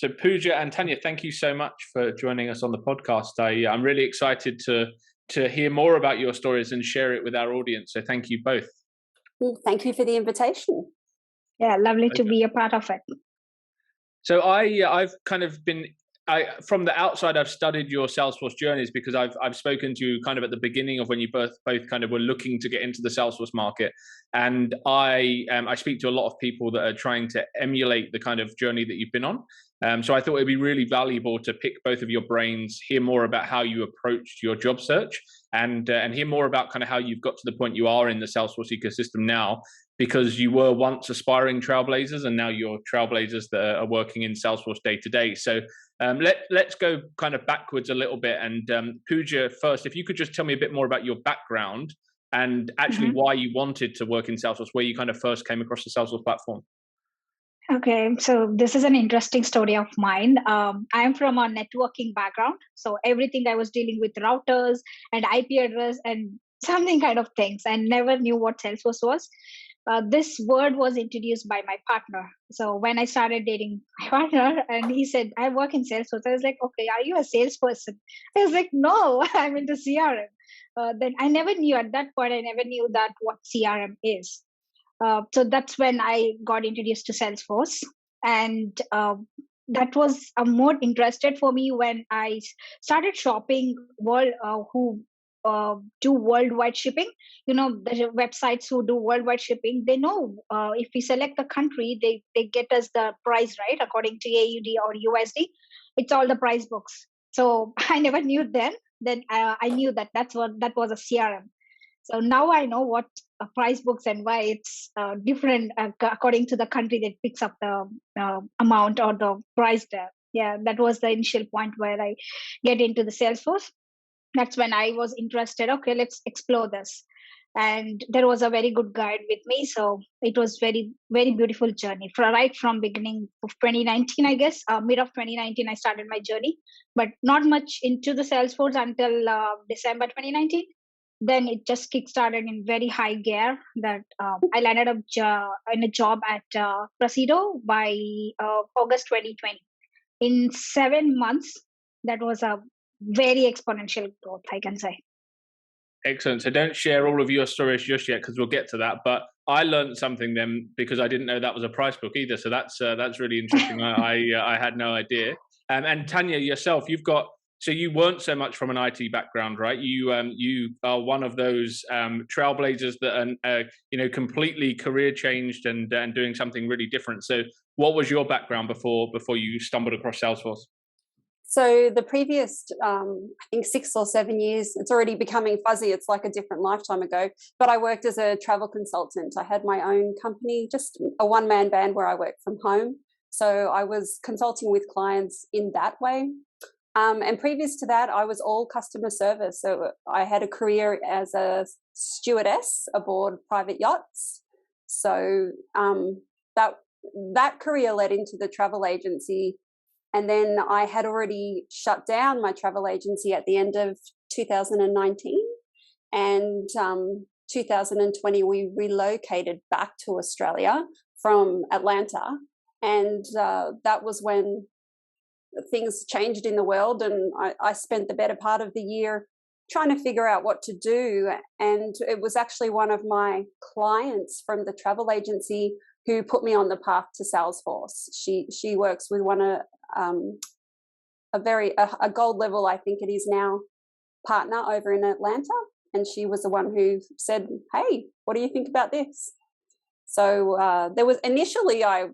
So Pooja and Tanya, thank you so much for joining us on the podcast. I'm really excited to hear more about your stories and share it with our audience. So thank you both. Thank you for the invitation. Yeah, lovely to be a part of it. So I've kind of been from the outside, I've studied your Salesforce journeys because I've spoken to you kind of at the beginning of when you both kind of were looking to get into the Salesforce market, and I speak to a lot of people that are trying to emulate the kind of journey that you've been on. So I thought it'd be really valuable to pick both of your brains, hear more about how you approached your job search, and hear more about kind of how you've got to the point you are in the Salesforce ecosystem now, because you were once aspiring trailblazers and now you're trailblazers that are working in Salesforce day to day. So let's go kind of backwards a little bit. And Pooja, first, if you could just tell me a bit more about your background and actually why you wanted to work in Salesforce, where you kind of first came across the Salesforce platform. Okay, so this is an interesting story of mine. I'm from a networking background. So everything I was dealing with routers and IP address and something kind of things. I never knew what Salesforce was. This word was introduced by my partner. So when I started dating my partner and he said, I work in Salesforce, I was like, okay, are you a salesperson? I was like, no, I'm into CRM. Then I never knew at that point, I never knew that what CRM is. So that's when I got introduced to Salesforce. And that was more interested for me when I started shopping who do worldwide shipping. You know, the websites who do worldwide shipping, they know if we select the country, they get us the price, right? According to AUD or USD, it's all the price books. So I never knew then. Then I knew that that was a CRM. So now I know what price books and why it's different according to the country that picks up the amount or the price there. Yeah, that was the initial point where I get into the Salesforce. That's when I was interested. Okay, let's explore this. And there was a very good guide with me. So it was very, very beautiful journey. Right from beginning of 2019, I guess, mid of 2019, I started my journey, but not much into the Salesforce until December 2019. Then it just kickstarted in very high gear that I landed up in a job at Presido by August 2020. In 7 months, that was a very exponential growth, I can say. Excellent. So don't share all of your stories just yet, because we'll get to that. But I learned something then because I didn't know that was a price book either. So that's really interesting. I had no idea. And Tanya, yourself, so you weren't so much from an IT background, right? You are one of those trailblazers that are completely career changed and doing something really different. So what was your background before you stumbled across Salesforce? So the previous, I think 6 or 7 years, it's already becoming fuzzy. It's like a different lifetime ago. But I worked as a travel consultant. I had my own company, just a one-man band where I worked from home. So I was consulting with clients in that way. And previous to that, I was all customer service. So I had a career as a stewardess aboard private yachts. So that career led into the travel agency. And then I had already shut down my travel agency at the end of 2019. And 2020, we relocated back to Australia from Atlanta. And that was when things changed in the world. And I spent the better part of the year trying to figure out what to do. And it was actually one of my clients from the travel agency who put me on the path to Salesforce. She works with a gold level, I think it is now, partner over in Atlanta, and she was the one who said, "Hey, what do you think about this?" So there was initially I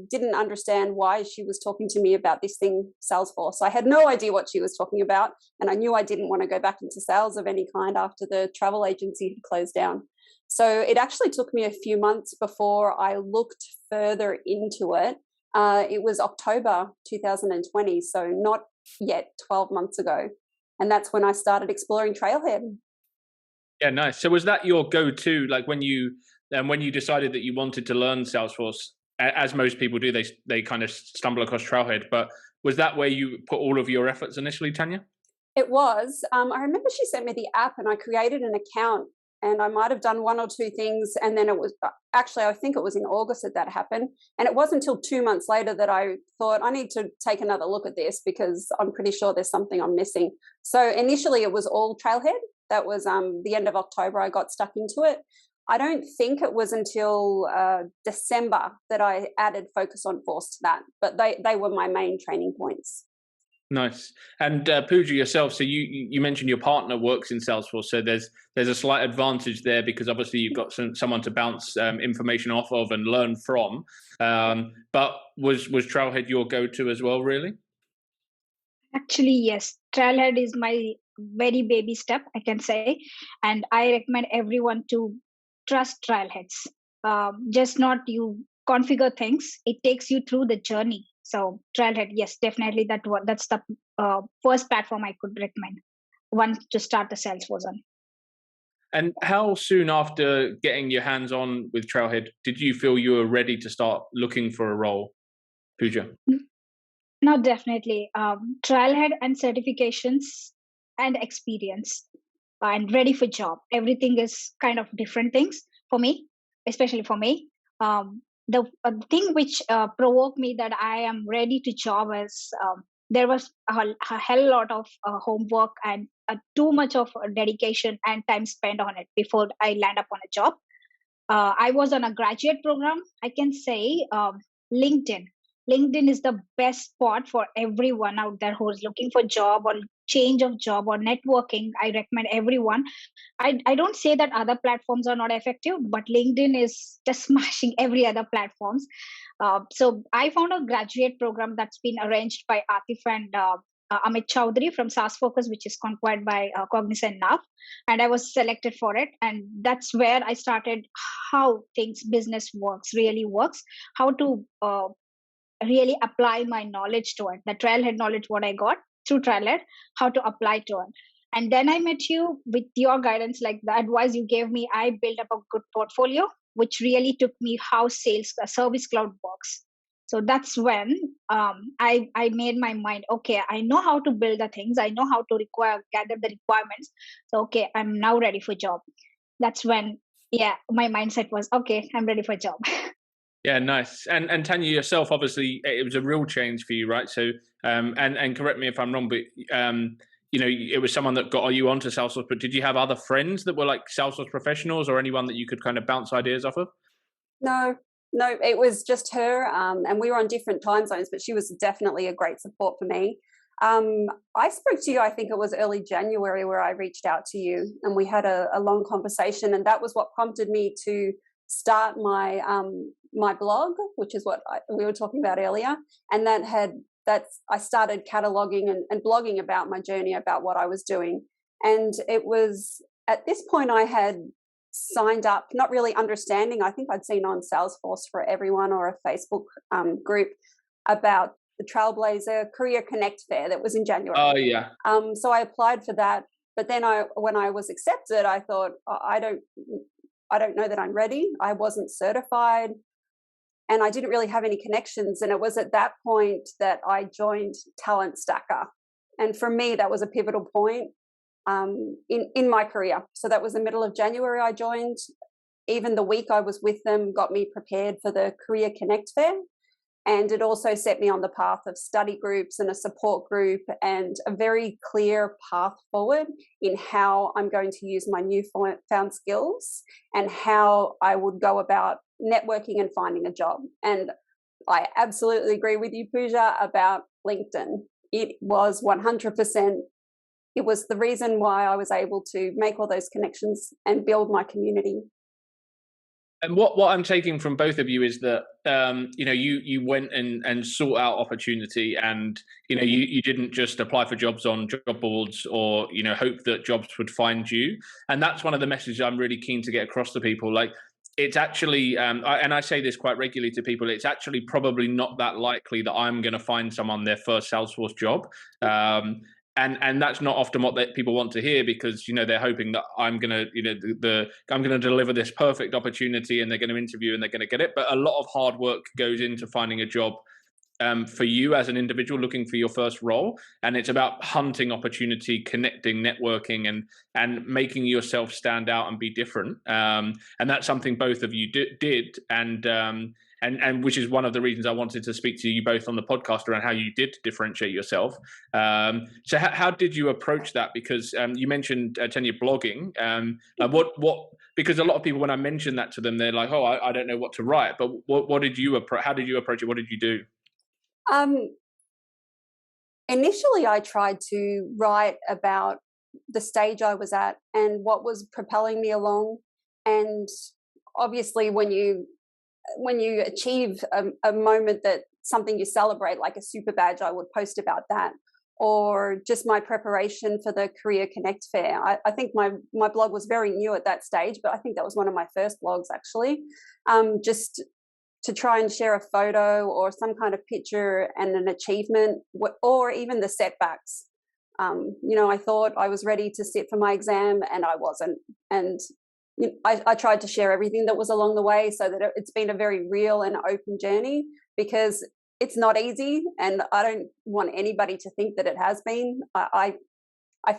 didn't understand why she was talking to me about this thing, Salesforce. I had no idea what she was talking about, and I knew I didn't want to go back into sales of any kind after the travel agency had closed down. So it actually took me a few months before I looked further into it. It was October 2020, so not yet 12 months ago. And that's when I started exploring Trailhead. Yeah, nice. So was that your go-to, like when you decided that you wanted to learn Salesforce, as most people do, they kind of stumble across Trailhead, but was that where you put all of your efforts initially, Tanya? It was. I remember she sent me the app and I created an account and I might have done one or two things. And then it was actually, I think it was in August that happened. And it wasn't until 2 months later that I thought I need to take another look at this, because I'm pretty sure there's something I'm missing. So initially it was all Trailhead. That was the end of October I got stuck into it. I don't think it was until December that I added Focus on Force to that, but they were my main training points. Nice. And Pooja, yourself, so you mentioned your partner works in Salesforce, so there's a slight advantage there, because obviously you've got someone to bounce information off of and learn from. But was Trailhead your go-to as well, really? Actually, yes. Trailhead is my very baby step, I can say, and I recommend everyone to trust Trailheads. Just not you configure things; it takes you through the journey. So Trailhead, yes, definitely that's the first platform I could recommend one to start the Salesforce on. And how soon after getting your hands on with Trailhead did you feel you were ready to start looking for a role, Pooja? No, definitely. Trailhead and certifications and experience and ready for job. Everything is kind of different things for me, especially for me. The thing which provoked me that I am ready to job is there was a hell lot of homework and too much of dedication and time spent on it before I land up on a job. I was on a graduate program. I can say LinkedIn. LinkedIn is the best spot for everyone out there who is looking for job or change of job or networking. I recommend everyone. I don't say that other platforms are not effective, but LinkedIn is just smashing every other platforms. So I found a graduate program that's been arranged by Atif and Amit Chowdhury from SaaS Focus, which is conquered by Cognizant now. And I was selected for it. And that's where I started how things business really works, how to really apply my knowledge to it, the Trailhead knowledge, what I got through Trailhead, how to apply to it. And then I met you with your guidance, like the advice you gave me. I built up a good portfolio, which really took me how Service Cloud works. So that's when I made my mind, okay, I know how to build the things. I know how to gather the requirements. So, okay, I'm now ready for job. That's when, yeah, my mindset was, okay, I'm ready for job. Yeah, nice. And Tanya, yourself, obviously, it was a real change for you, right? So, and correct me if I'm wrong, but it was someone that got you onto Salesforce. But did you have other friends that were like Salesforce professionals, or anyone that you could kind of bounce ideas off of? No, it was just her, and we were on different time zones, but she was definitely a great support for me. I spoke to you, I think it was early January, where I reached out to you, and we had a long conversation, and that was what prompted me to start my my blog, which is what we were talking about earlier. And I started cataloging and blogging about my journey, about what I was doing. And it was at this point I had signed up, not really understanding. I think I'd seen on Salesforce for Everyone or a Facebook group about the Trailblazer Career Connect Fair that was in January. Oh, yeah. So I applied for that. But then when I was accepted, I thought, I don't know that I'm ready. I wasn't certified, and I didn't really have any connections. And it was at that point that I joined Talent Stacker. And for me, that was a pivotal point in my career. So that was the middle of January I joined. Even the week I was with them got me prepared for the Career Connect Fair. And it also set me on the path of study groups and a support group, and a very clear path forward in how I'm going to use my newfound skills and how I would go about networking and finding a job. And I absolutely agree with you, Pooja, about LinkedIn. It was 100%. It was the reason why I was able to make all those connections and build my community. And what I'm taking from both of you is that you went and sought out opportunity, and you didn't just apply for jobs on job boards or hope that jobs would find you. And that's one of the messages I'm really keen to get across to people. Like, it's actually, and I say this quite regularly to people, it's actually probably not that likely that I'm going to find someone their first Salesforce job. And that's not often what people want to hear, because they're hoping that I'm gonna I'm gonna deliver this perfect opportunity and they're going to interview and they're going to get it. But a lot of hard work goes into finding a job for you as an individual looking for your first role, and it's about hunting opportunity, connecting, networking, and making yourself stand out and be different. And that's something both of you did, and which is one of the reasons I wanted to speak to you both on the podcast around how you did differentiate yourself. So how did you approach that? Because you mentioned, Tanya, blogging. Because a lot of people, when I mention that to them, they're like, oh, I don't know what to write. But what did you approach? How did you approach it? What did you do? Initially, I tried to write about the stage I was at and what was propelling me along. And obviously, when you achieve a moment, that something you celebrate, like a super badge, I would post about that, or just my preparation for the Career Connect Fair. I think my blog was very new at that stage, but I think that was one of my first blogs, actually, just to try and share a photo or some kind of picture and an achievement, or even the setbacks. I thought I was ready to sit for my exam and I wasn't. And I tried to share everything that was along the way, so that it's been a very real and open journey, because it's not easy, and I don't want anybody to think that it has been. I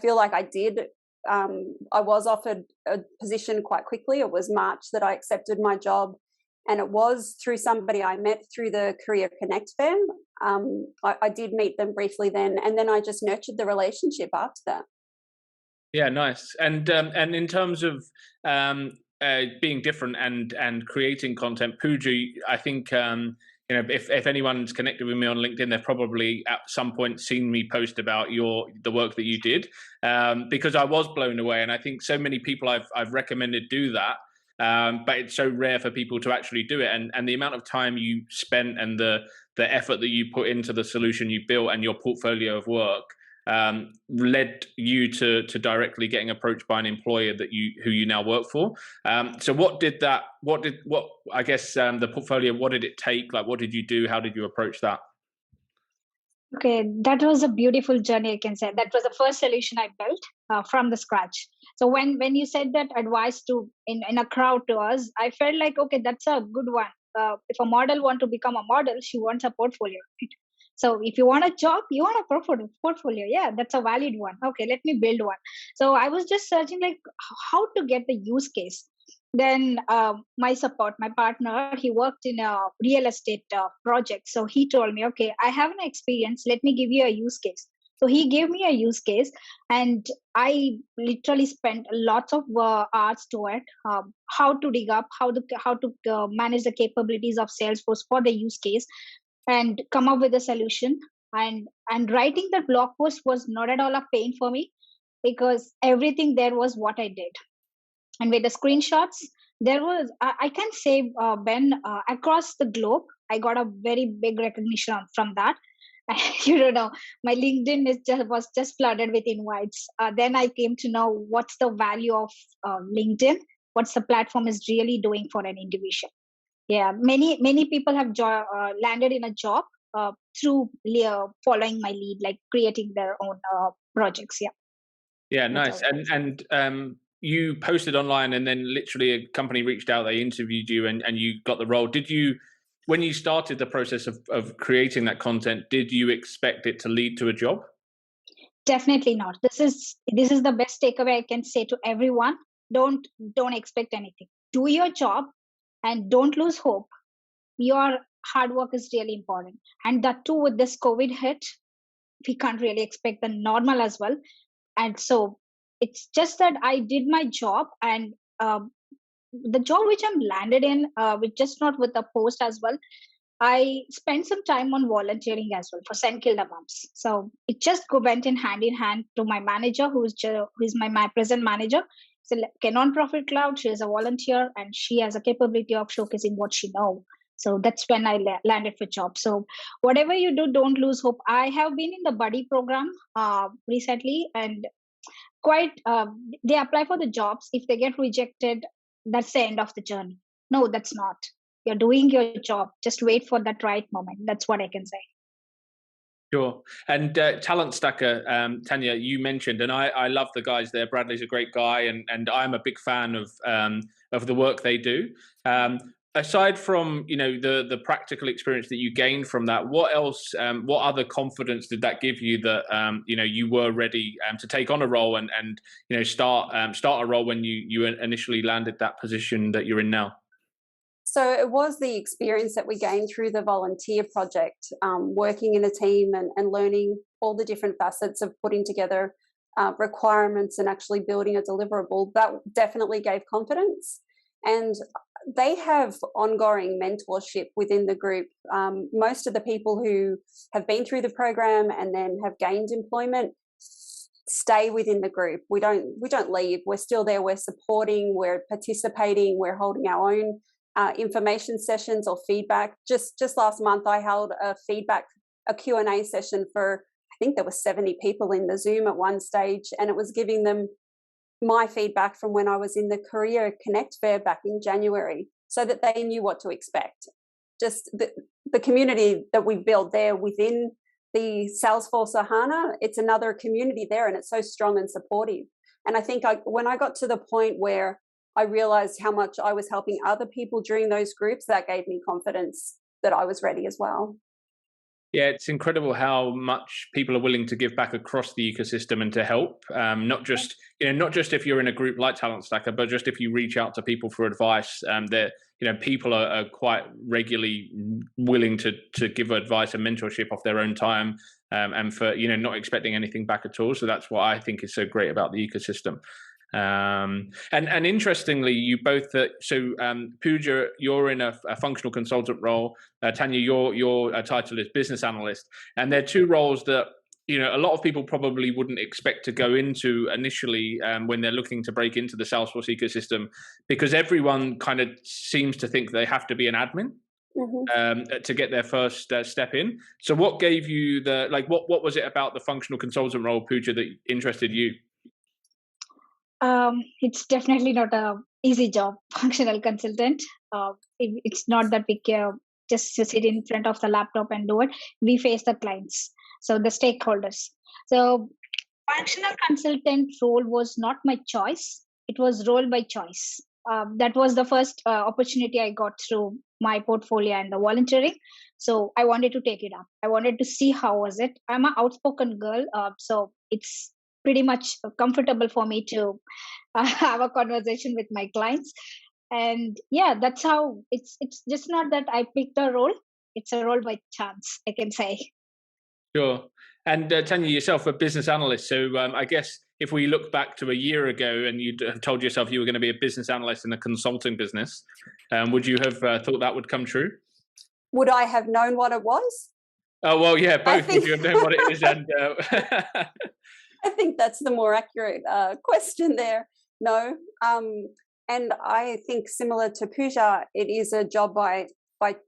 feel like I did. I was offered a position quite quickly. It was March that I accepted my job, and it was through somebody I met through the Career Connect Fair. I did meet them briefly then, and then I just nurtured the relationship after that. Yeah, nice. And in terms of being different and creating content, Pooja, I think if anyone's connected with me on LinkedIn, they've probably at some point seen me post about the work that you did, because I was blown away. And I think so many people I've recommended do that, but it's so rare for people to actually do it. And the amount of time you spent and the effort that you put into the solution you built and your portfolio of work led you to directly getting approached by an employer who you now work for. So the portfolio, what did it take? Like, what did you do? How did you approach that? Okay, that was a beautiful journey, I can say. That was the first solution I built from the scratch. So when you said that advice in a crowd to us, I felt like, okay, that's a good one. If a model want to become a model, she wants a portfolio. Right? So if you want a job, you want a portfolio. Yeah, that's a valid one. Okay, let me build one. So I was just searching like how to get the use case. Then my partner, he worked in a real estate project. So he told me, okay, I have an experience. Let me give you a use case. So he gave me a use case, and I literally spent lots of hours to it. How to dig up, how to manage the capabilities of Salesforce for the use case, and come up with a solution. And writing that blog post was not at all a pain for me, because everything there was what I did. And with the screenshots, there was, I can say, Ben, across the globe, I got a very big recognition from that. You don't know, my LinkedIn was just flooded with invites. Then I came to know what's the value of LinkedIn, what's the platform is really doing for an individual. Yeah, many people have landed in a job through following my lead, like creating their own projects. Yeah. Yeah, nice. And you posted online, and then literally a company reached out, they interviewed you, and you got the role. Did you, when you started the process of creating that content, did you expect it to lead to a job? Definitely not. This is the best takeaway I can say to everyone. Don't expect anything. Do your job and don't lose hope. Your hard work is really important. And that too, with this COVID hit, we can't really expect the normal as well. And so it's just that I did my job, and the job which I'm landed in, with just not with the post as well, I spent some time on volunteering as well for St. Kilda Moms. So it just went in hand to my manager, who's my present manager. So non-profit cloud, she is a volunteer, and she has a capability of showcasing what she knows. So that's when I landed for job. So whatever you do, don't lose hope. I have been in the buddy program recently, and they apply for the jobs. If they get rejected, that's the end of the journey. No, that's not. You're doing your job. Just wait for that right moment. That's what I can say. Sure. And Talent Stacker, Tanya, you mentioned, and I love the guys there. Bradley's a great guy, and I'm a big fan of the work they do. aside from the practical experience that you gained from that, what else? What other confidence did that give you that you were ready to take on a role and start a role when you initially landed that position that you're in now? So it was the experience that we gained through the volunteer project, working in a team and learning all the different facets of putting together requirements and actually building a deliverable. That definitely gave confidence. And they have ongoing mentorship within the group. Most of the people who have been through the program and then have gained employment stay within the group. We don't leave. We're still there. We're supporting. We're participating. We're holding our own information sessions or feedback. Just last month, I held a Q&A session for, I think there were 70 people in the Zoom at one stage, and it was giving them my feedback from when I was in the Career Connect Fair back in January, so that they knew what to expect. Just the community that we built there within the Salesforce Ahana, it's another community there, and it's so strong and supportive. And I think when I got to the point where I realized how much I was helping other people during those groups, that gave me confidence that I was ready as well. Yeah, it's incredible how much people are willing to give back across the ecosystem and to help. Not just if you're in a group like Talent Stacker, but just if you reach out to people for advice. That people are quite regularly willing to give advice and mentorship off their own time, and for not expecting anything back at all. So that's what I think is so great about the ecosystem. And interestingly, you both Pooja, you're in a functional consultant role. Tanya, your title is business analyst, and they're two roles that a lot of people probably wouldn't expect to go into initially when they're looking to break into the Salesforce ecosystem, because everyone kind of seems to think they have to be an admin. Mm-hmm. To get their first step in. So what gave you what was it about the functional consultant role, Pooja, that interested you? It's definitely not a easy job, functional consultant. It's not that we just sit in front of the laptop and do it. We face the clients, so the stakeholders. So functional consultant role was not my choice. It was role by choice. That was the first opportunity I got through my portfolio and the volunteering. So I wanted to take it up. I wanted to see how was it. I'm an outspoken girl, so it's pretty much comfortable for me to have a conversation with my clients. And yeah, that's how it's just not that I picked a role. It's a role by chance, I can say. Sure. And Tanya, yourself a business analyst. So I guess if we look back to a year ago and you'd have told yourself you were going to be a business analyst in a consulting business, would you have thought that would come true? Would I have known what it was? Oh, well, yeah, both. Would you have known what it is? And I think that's the more accurate question there. No. And I think similar to Pooja, it is a job by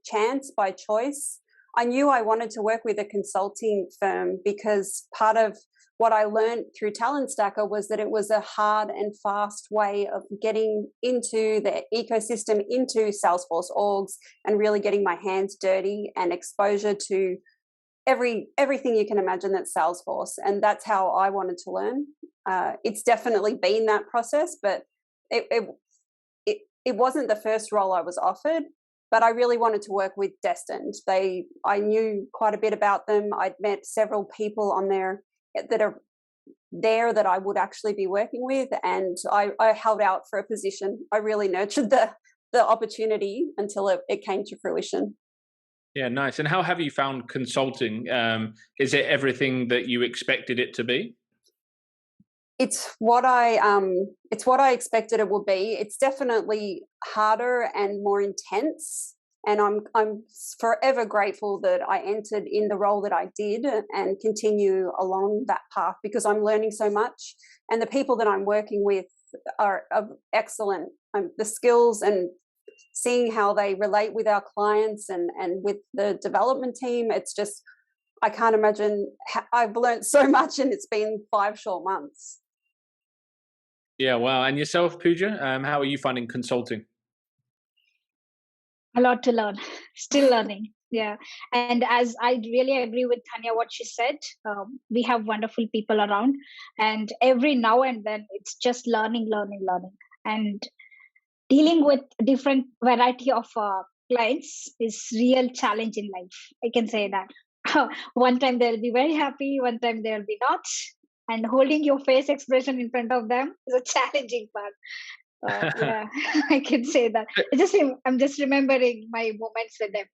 chance, by choice. I knew I wanted to work with a consulting firm because part of what I learned through Talent Stacker was that it was a hard and fast way of getting into the ecosystem, into Salesforce orgs, and really getting my hands dirty and exposure to everything you can imagine that's Salesforce. And that's how I wanted to learn. It's definitely been that process, but it wasn't the first role I was offered, but I really wanted to work with Destined. I knew quite a bit about them. I'd met several people on there that are there that I would actually be working with, and I held out for a position. I really nurtured the opportunity until it came to fruition. Yeah, nice. And how have you found consulting? Is it everything that you expected it to be? It's what I expected it would be. It's definitely harder and more intense, and I'm forever grateful that I entered in the role that I did and continue along that path, because I'm learning so much, and the people that I'm working with are excellent. The skills and seeing how they relate with our clients and with the development team, it's just, I can't imagine. I've learned so much, and it's been 5 short months. Yeah, wow. And yourself, Pooja, how are you finding consulting? A lot to learn, still learning. Yeah. And as I really agree with Tanya, what she said, we have wonderful people around, and every now and then it's just learning. And dealing with different variety of clients is real challenge in life. I can say that. One time they'll be very happy, one time they'll be not, and holding your face expression in front of them is a challenging part. Yeah, I can say that. I'm just remembering my moments with them.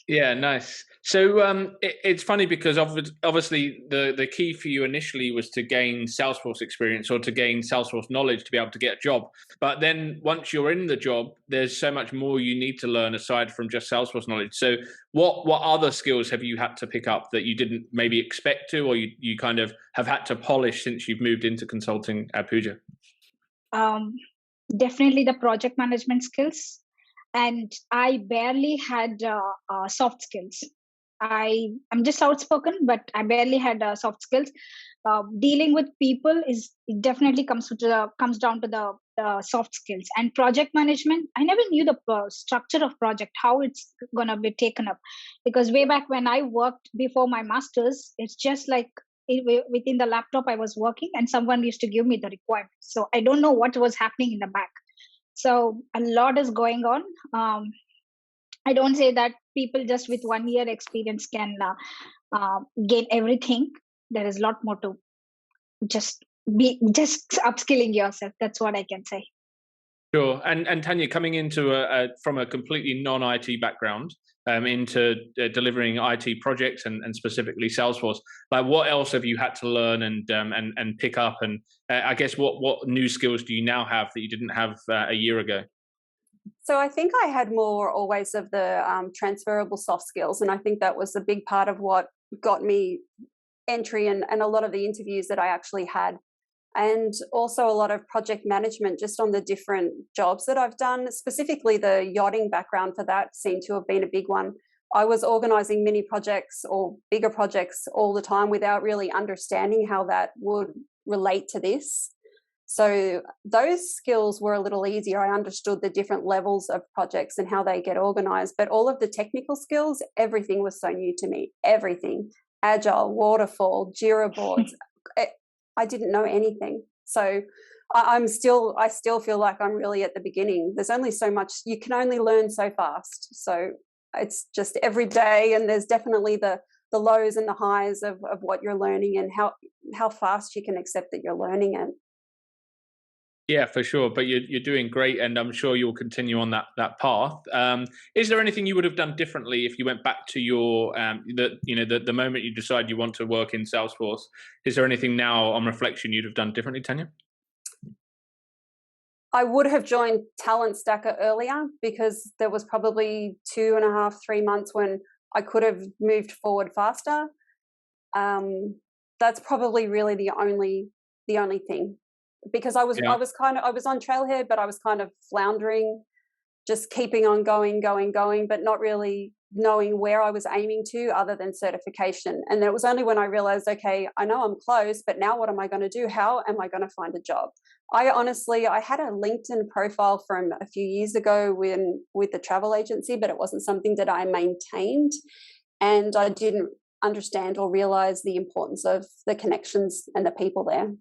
Yeah, nice. So it's funny because obviously the key for you initially was to gain Salesforce experience or to gain Salesforce knowledge to be able to get a job. But then once you're in the job, there's so much more you need to learn aside from just Salesforce knowledge. So what other skills have you had to pick up that you didn't maybe expect to, or you kind of have had to polish since you've moved into consulting at Pooja? Definitely the project management skills, and I barely had soft skills. I'm just outspoken, but I barely had soft skills. Dealing with people is it definitely comes down to the soft skills. And project management, I never knew the structure of project, how it's gonna be taken up, because way back when I worked before my masters, it's just like within the laptop I was working, and someone used to give me the requirements. So I don't know what was happening in the back. So a lot is going on. I don't say that people just with 1 year experience can gain everything. There is a lot more to just upskilling yourself. That's what I can say. Sure. And Tanya, coming into from a completely non-IT background into delivering IT projects and specifically Salesforce, like what else have you had to learn and pick up? And I guess what new skills do you now have that you didn't have a year ago? So I think I had more always of the transferable soft skills, and I think that was a big part of what got me entry and a lot of the interviews that I actually had. And also a lot of project management just on the different jobs that I've done. Specifically, the yachting background for that seemed to have been a big one. I was organizing mini projects or bigger projects all the time without really understanding how that would relate to this. So those skills were a little easier. I understood the different levels of projects and how they get organized, but all of the technical skills, everything was so new to me. Everything. Agile, waterfall, Jira boards. I didn't know anything. So I still feel like I'm really at the beginning. There's only so much, you can only learn so fast. So it's just every day, and there's definitely the lows and the highs of what you're learning and how fast you can accept that you're learning it. Yeah, for sure. But you're doing great, and I'm sure you'll continue on that path. Is there anything you would have done differently if you went back to your the moment you decide you want to work in Salesforce? Is there anything now on reflection you'd have done differently, Tanya? I would have joined Talent Stacker earlier, because there was probably 2.5, 3 months when I could have moved forward faster. That's probably really the only thing. Because I was on Trailhead, but I was kind of floundering, just keeping on going, but not really knowing where I was aiming to other than certification. And it was only when I realized, okay, I know I'm close, but now what am I going to do? How am I going to find a job? I had a LinkedIn profile from a few years ago with the travel agency, but it wasn't something that I maintained. And I didn't understand or realize the importance of the connections and the people there.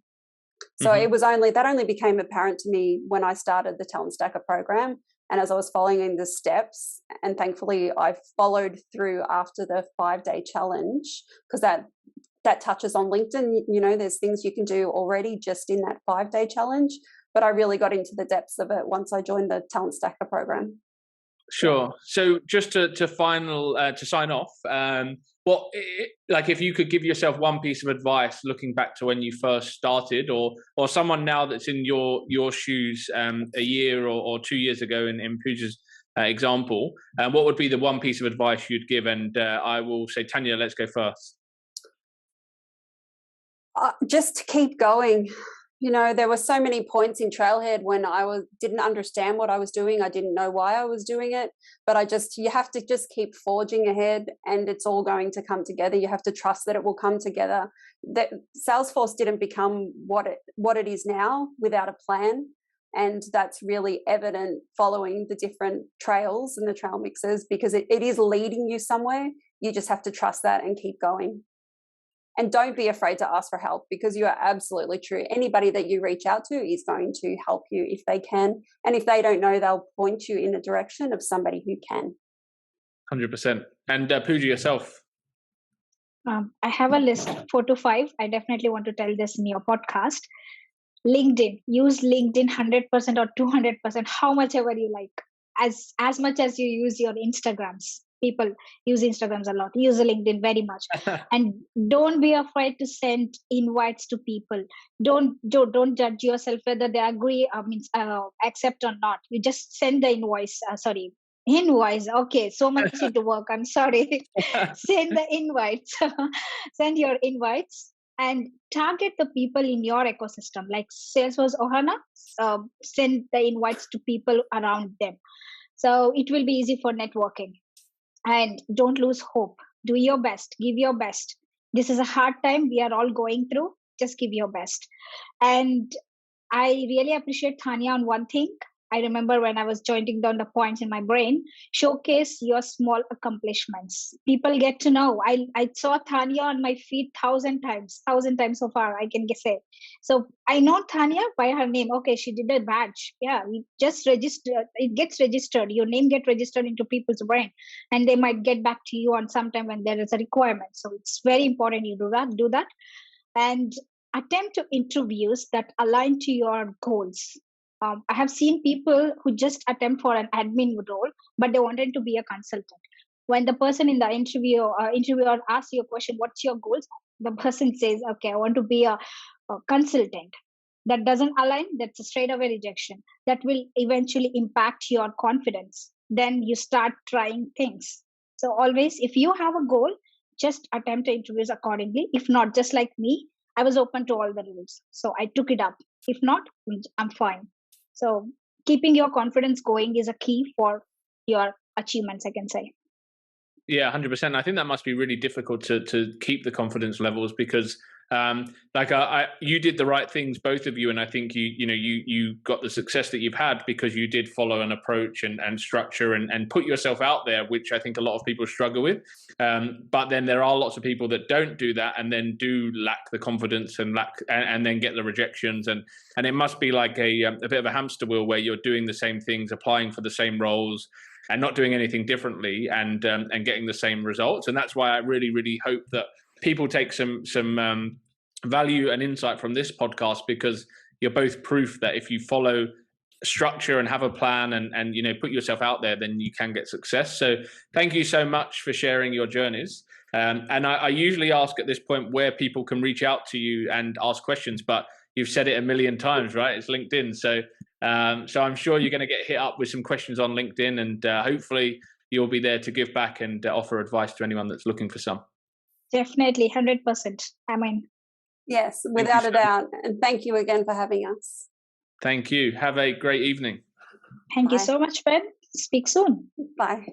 So it was only became apparent to me when I started the Talent Stacker program, and as I was following the steps, and thankfully I followed through after the 5-day challenge, because that touches on LinkedIn. There's things you can do already just in that 5-day challenge, but I really got into the depths of it once I joined the Talent Stacker program. Sure. So just to sign off, if you could give yourself one piece of advice looking back to when you first started, or someone now that's in your shoes a year or 2 years ago in Pooja's example, what would be the one piece of advice you'd give? And I will say, Tanya, let's go first. Just to keep going. There were so many points in Trailhead when didn't understand what I was doing. I didn't know why I was doing it, but you have to just keep forging ahead, and it's all going to come together. You have to trust that it will come together. That Salesforce didn't become what it is now without a plan, and that's really evident following the different trails and the trail mixes, because it is leading you somewhere. You just have to trust that and keep going. And don't be afraid to ask for help, because you are absolutely true. Anybody that you reach out to is going to help you if they can. And if they don't know, they'll point you in the direction of somebody who can. 100%. And Pooja, yourself? I have a list 4 to 5. I definitely want to tell this in your podcast. LinkedIn. Use LinkedIn 100% or 200%, how much ever you like. As much as you use your Instagrams. People use Instagrams a lot. Use LinkedIn very much. And don't be afraid to send invites to people. Don't judge yourself whether they agree, accept or not. You just send the invoice. Invoice. Okay, so much into work. I'm sorry. Send the invites. Send your invites and target the people in your ecosystem, like Salesforce Ohana. Send the invites to people around them. So it will be easy for networking. And don't lose hope. Do your best. Give your best. This is a hard time we are all going through. Just give your best. And I really appreciate Tanya on one thing. I remember when I was jotting down the points in my brain, showcase your small accomplishments. People get to know. I saw Tanya on my feed 1,000 times so far, I can say. So I know Tanya by her name. Okay, she did a badge. Yeah, we just register. It gets registered. Your name gets registered into people's brain, and they might get back to you on sometime when there is a requirement. So it's very important you do that. And attempt to interviews that align to your goals. I have seen people who just attempt for an admin role, but they wanted to be a consultant. When the person in the interviewer asks you a question, what's your goals? The person says, okay, I want to be a consultant. That doesn't align. That's a straight away rejection. That will eventually impact your confidence. Then you start trying things. So always, if you have a goal, just attempt the interviews accordingly. If not, just like me, I was open to all the rules. So I took it up. If not, I'm fine. So keeping your confidence going is a key for your achievements, I can say. Yeah, 100%. I think that must be really difficult to keep the confidence levels, because you did the right things, both of you, and I think you got the success that you've had because you did follow an approach and structure and put yourself out there, which I think a lot of people struggle with. But then there are lots of people that don't do that and then do lack the confidence and then get the rejections, and it must be like a bit of a hamster wheel where you're doing the same things, applying for the same roles, and not doing anything differently, and getting the same results. And that's why I really, really hope that people take some value and insight from this podcast, because you're both proof that if you follow structure and have a plan and put yourself out there, then you can get success. So thank you so much for sharing your journeys. And I usually ask at this point where people can reach out to you and ask questions, but you've said it a million times, right? It's LinkedIn. So I'm sure you're going to get hit up with some questions on LinkedIn, and hopefully you'll be there to give back and offer advice to anyone that's looking for some. Definitely, 100%. I mean, yes, without a doubt. And thank you again for having us. Thank you. Have a great evening. Thank you so much, Ben. Speak soon. Bye.